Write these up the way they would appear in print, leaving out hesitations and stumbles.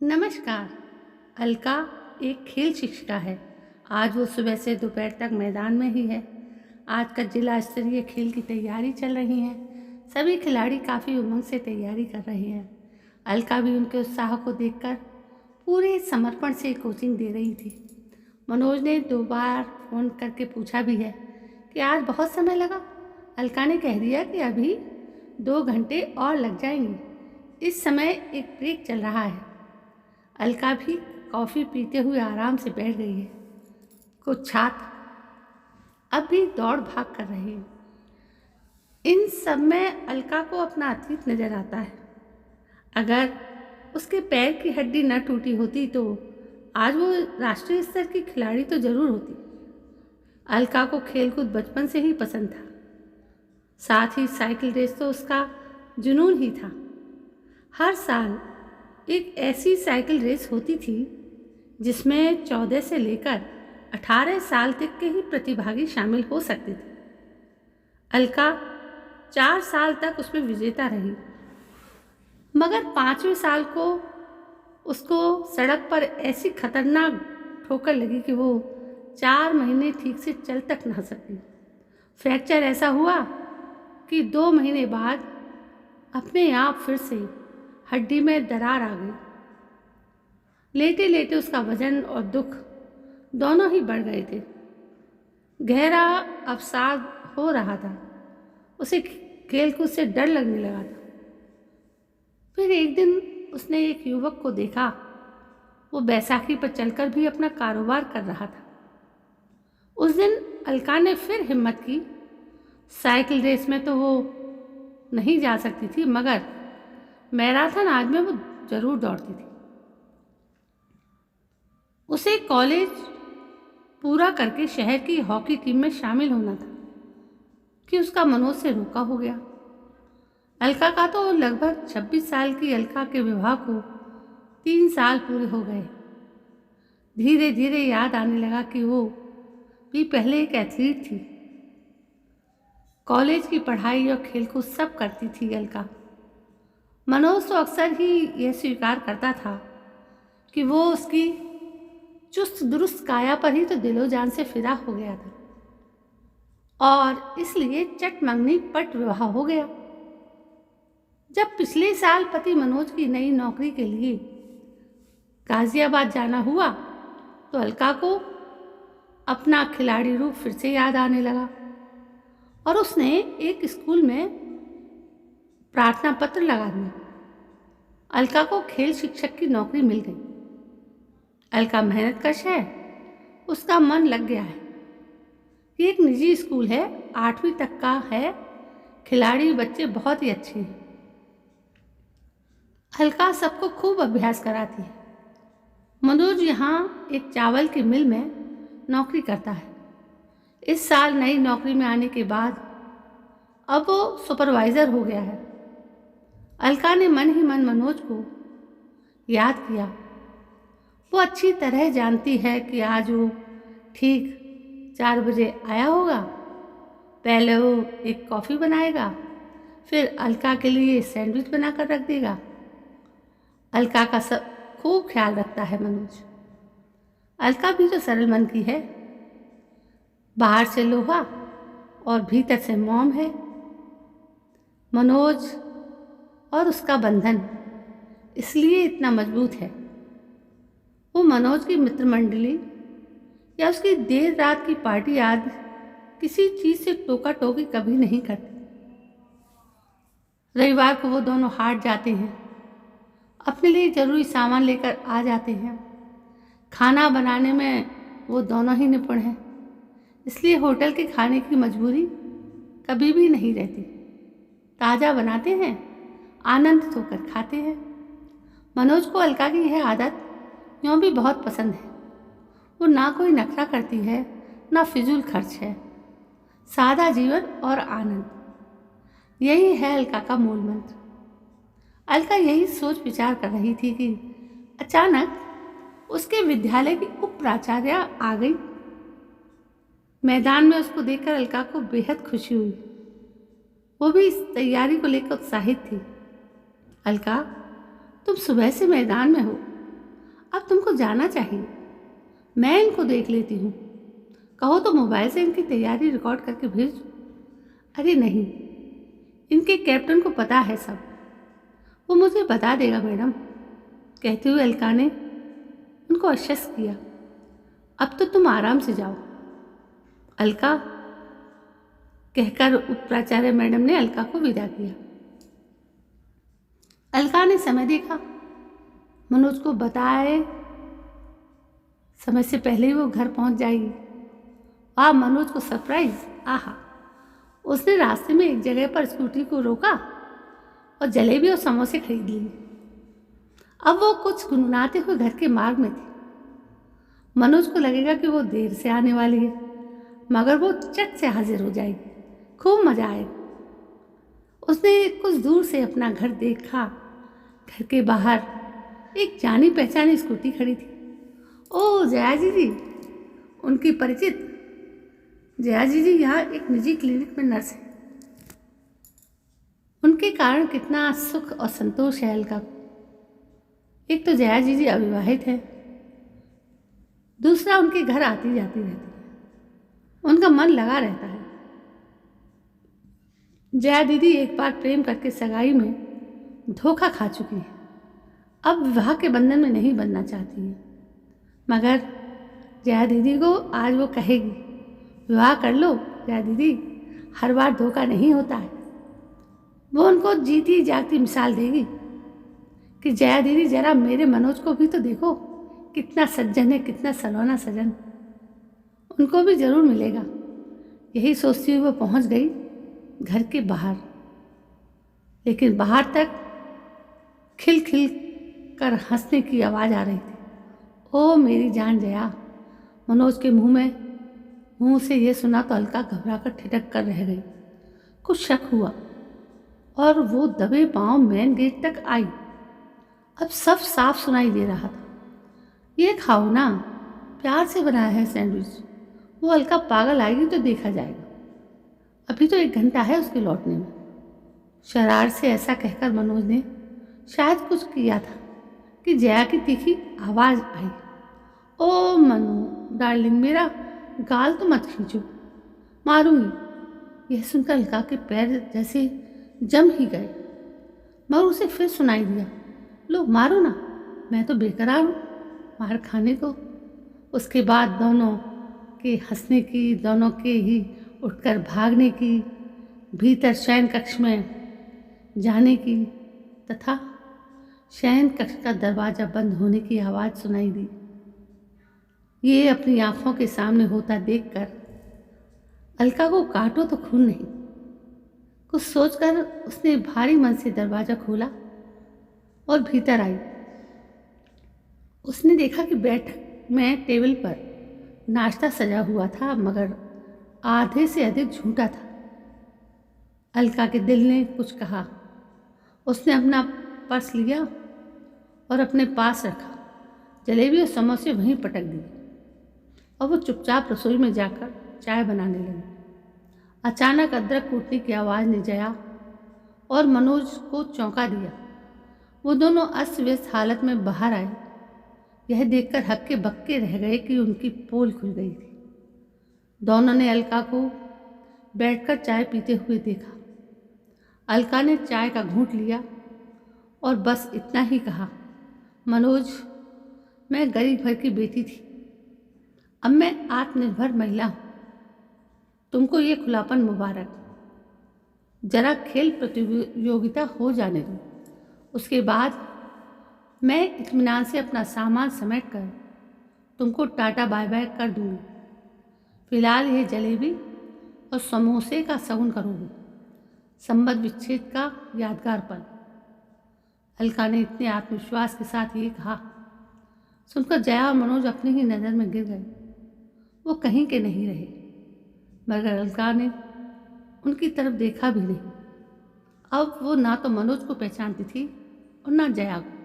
नमस्कार। अलका एक खेल शिक्षिका है। आज वो सुबह से दोपहर तक मैदान में ही है। आज का जिला स्तरीय खेल की तैयारी चल रही है। सभी खिलाड़ी काफ़ी उमंग से तैयारी कर रहे हैं। अलका भी उनके उत्साह को देखकर पूरे समर्पण से कोचिंग दे रही थी। मनोज ने 2 बार फ़ोन करके पूछा भी है कि आज बहुत समय लगा। अलका ने कह दिया कि अभी 2 घंटे और लग जाएंगे। इस समय एक ब्रेक चल रहा है। अलका भी कॉफ़ी पीते हुए आराम से बैठ गई है। कुछ छात्र अब भी दौड़ भाग कर रहे हैं। इन सब में अलका को अपना अतीत नजर आता है। अगर उसके पैर की हड्डी न टूटी होती तो आज वो राष्ट्रीय स्तर की खिलाड़ी तो जरूर होती। अलका को खेलकूद बचपन से ही पसंद था। साथ ही साइकिल रेस तो उसका जुनून ही था। हर साल एक ऐसी साइकिल रेस होती थी जिसमें 14 से लेकर 18 साल तक के ही प्रतिभागी शामिल हो सकते थे। अलका 4 साल तक उसमें विजेता रही, मगर 5वें साल को उसको सड़क पर ऐसी खतरनाक ठोकर लगी कि वो 4 महीने ठीक से चल तक ना सकी। फ्रैक्चर ऐसा हुआ कि 2 महीने बाद अपने आप फिर से हड्डी में दरार आ गई। लेटे लेटे उसका वजन और दुख दोनों ही बढ़ गए थे। गहरा अवसाद हो रहा था। उसे खेलकूद से डर लगने लगा था। फिर एक दिन उसने एक युवक को देखा। वो बैसाखी पर चलकर भी अपना कारोबार कर रहा था। उस दिन अलका ने फिर हिम्मत की। साइकिल रेस में तो वो नहीं जा सकती थी, मगर मैराथन आज में वो जरूर दौड़ती थी। उसे कॉलेज पूरा करके शहर की हॉकी टीम में शामिल होना था कि उसका मनोज से रोका हो गया। अलका का तो लगभग 26 साल की अलका के विवाह को 3 साल पूरे हो गए। धीरे धीरे याद आने लगा कि वो भी पहले एक एथलीट थी। कॉलेज की पढ़ाई और खेलकूद सब करती थी अलका। मनोज तो अक्सर ही यह स्वीकार करता था कि वो उसकी चुस्त दुरुस्त काया पर ही तो दिलो जान से फिदा हो गया था और इसलिए चटमंगनी पट विवाह हो गया। जब पिछले साल पति मनोज की नई नौकरी के लिए गाजियाबाद जाना हुआ तो अलका को अपना खिलाड़ी रूप फिर से याद आने लगा और उसने एक स्कूल में प्रार्थना पत्र लगा दिया। अलका को खेल शिक्षक की नौकरी मिल गई। अलका मेहनतकश है। उसका मन लग गया है। ये एक निजी स्कूल है, 8वीं तक का है। खिलाड़ी बच्चे बहुत ही अच्छे हैं। अलका सबको खूब अभ्यास कराती है। मनोज यहाँ एक चावल की मिल में नौकरी करता है। इस साल नई नौकरी में आने के बाद अब वो सुपरवाइज़र हो गया है। अलका ने मन ही मन मनोज को याद किया। वो अच्छी तरह जानती है कि आज वो ठीक 4 बजे आया होगा। पहले वो एक कॉफ़ी बनाएगा, फिर अलका के लिए सैंडविच बनाकर रख देगा। अलका का सब खूब ख्याल रखता है मनोज। अलका भी तो सरल मन की है। बाहर से लोहा और भीतर से मोम है। मनोज और उसका बंधन इसलिए इतना मजबूत है। वो मनोज की मित्र मंडली या उसकी देर रात की पार्टी आदि किसी चीज़ से टोका टोकी कभी नहीं करती। रविवार को वो दोनों हाट जाते हैं। अपने लिए ज़रूरी सामान लेकर आ जाते हैं। खाना बनाने में वो दोनों ही निपुण हैं, इसलिए होटल के खाने की मजबूरी कभी भी नहीं रहती। ताज़ा बनाते हैं, आनंदित होकर खाते हैं। मनोज को अलका की यह आदत यूँ भी बहुत पसंद है। वो ना कोई नखरा करती है, ना फिजूल खर्च है। सादा जीवन और आनंद, यही है अलका का मूल मंत्र। अलका यही सोच विचार कर रही थी कि अचानक उसके विद्यालय की उप प्राचार्य आ गई। मैदान में उसको देखकर अलका को बेहद खुशी हुई। वो भी इस तैयारी को लेकर उत्साहित थी। अलका, तुम सुबह से मैदान में हो, अब तुमको जाना चाहिए, मैं इनको देख लेती हूँ। कहो तो मोबाइल से इनकी तैयारी रिकॉर्ड करके भेज। अरे नहीं, इनके कैप्टन को पता है सब, वो मुझे बता देगा मैडम, कहते हुए अलका ने उनको आश्वस्त किया। अब तो तुम आराम से जाओ अलका, कहकर उप प्राचार्य मैडम ने अलका को विदा किया। अलका ने समय देखा, मनोज को बताए समय से पहले ही वो घर पहुंच जाएगी। वाह, मनोज को सरप्राइज! आहा! उसने रास्ते में एक जगह पर स्कूटी को रोका और जलेबी और समोसे खरीद लिए। अब वो कुछ गुनगुनाते हुए घर के मार्ग में थी। मनोज को लगेगा कि वो देर से आने वाली है, मगर वो चट से हाजिर हो जाएगी। खूब मजा आएगा। उसने कुछ दूर से अपना घर देखा। घर के बाहर एक जानी पहचानी स्कूटी खड़ी थी। ओ जया जी, उनकी परिचित जया जी यहाँ एक निजी क्लिनिक में नर्स है। उनके कारण कितना सुख और संतोष है अलका को। एक तो जया जी अविवाहित है, दूसरा उनके घर आती जाती रहती है, उनका मन लगा रहता है। जया दीदी एक बार प्रेम करके सगाई में धोखा खा चुकी है, अब विवाह के बंधन में नहीं बनना चाहती है। मगर जया दीदी को आज वो कहेगी, विवाह कर लो जया दीदी, हर बार धोखा नहीं होता है। वो उनको जीती जागती मिसाल देगी कि जया दीदी जरा मेरे मनोज को भी तो देखो, कितना सज्जन है, कितना सलोना सजन, उनको भी जरूर मिलेगा। यही सोचती हुई वो पहुंच गई घर के बाहर। लेकिन बाहर तक खिल खिल कर हंसने की आवाज़ आ रही थी। ओ मेरी जान जया! मनोज के मुंह से ये सुना तो अलका घबरा कर ठिठक कर रह गई। कुछ शक हुआ और वो दबे पांव मेन गेट तक आई। अब सब साफ सुनाई दे रहा था। ये खाओ ना, प्यार से बनाया है सैंडविच, वो अलका पागल आएगी तो देखा जाएगा, अभी तो 1 घंटा है उसके लौटने में। शरारत से ऐसा कहकर मनोज ने शायद कुछ किया था कि जया की तीखी आवाज़ आई। ओ मनु डार्लिंग, मेरा गाल तो मत खींचो, मारूंगी। यह सुनकर अलका के पैर जैसे जम ही गए, मगर उसे फिर सुनाई दिया, लो मारो ना, मैं तो बेकरार हूँ मार खाने को। उसके बाद दोनों के हंसने की, दोनों के ही उठकर भागने की, भीतर शयन कक्ष में जाने की तथा शयन कक्ष का दरवाज़ा बंद होने की आवाज़ सुनाई दी। ये अपनी आंखों के सामने होता देखकर अलका को काटो तो खून नहीं। कुछ सोचकर उसने भारी मन से दरवाज़ा खोला और भीतर आई। उसने देखा कि बैठक में टेबल पर नाश्ता सजा हुआ था, मगर आधे से अधिक झूठा था। अलका के दिल ने कुछ कहा। उसने अपना पर्स लिया और अपने पास रखा, जलेबी और समोसे वहीं पटक दिए और वो चुपचाप रसोई में जाकर चाय बनाने लगी। अचानक अदरक कूटने की आवाज़ ने जया और मनोज को चौंका दिया। वो दोनों अस्त व्यस्त हालत में बाहर आए। यह देखकर हक्के बक्के रह गए कि उनकी पोल खुल गई थी। दोनों ने अलका को बैठकर चाय पीते हुए देखा। अलका ने चाय का घूंट लिया और बस इतना ही कहा, मनोज, मैं गरीब घर की बेटी थी, अब मैं आत्मनिर्भर महिला हूँ। तुमको ये खुलापन मुबारक। जरा खेल प्रतियोगिता हो जाने दो, उसके बाद मैं इत्मीनान से अपना सामान समेट कर तुमको टाटा बाय बाय कर दूंगी। फिलहाल ये जलेबी और समोसे का सेवन करोगे, संबंध विच्छेद का यादगार पल। अलका ने इतने आत्मविश्वास के साथ ये कहा सुनकर जया और मनोज अपनी ही नज़र में गिर गए। वो कहीं के नहीं रहे, मगर अलका ने उनकी तरफ देखा भी नहीं। अब वो ना तो मनोज को पहचानती थी और ना जया को।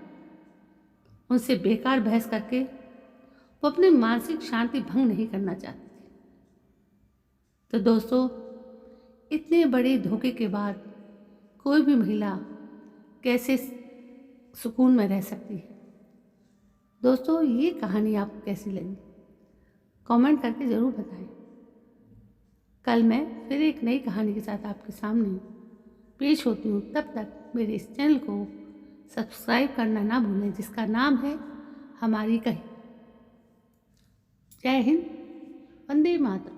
उनसे बेकार बहस करके वो अपनी मानसिक शांति भंग नहीं करना चाहती थी। तो दोस्तों, इतने बड़े धोखे के बाद कोई भी महिला कैसे सुकून में रह सकती है? दोस्तों, ये कहानी आपको कैसी लगी कमेंट करके ज़रूर बताएं। कल मैं फिर एक नई कहानी के साथ आपके सामने पेश होती हूँ। तब तक मेरे इस चैनल को सब्सक्राइब करना ना भूलें, जिसका नाम है हमारी कही। जय हिंद, वंदे मातरम।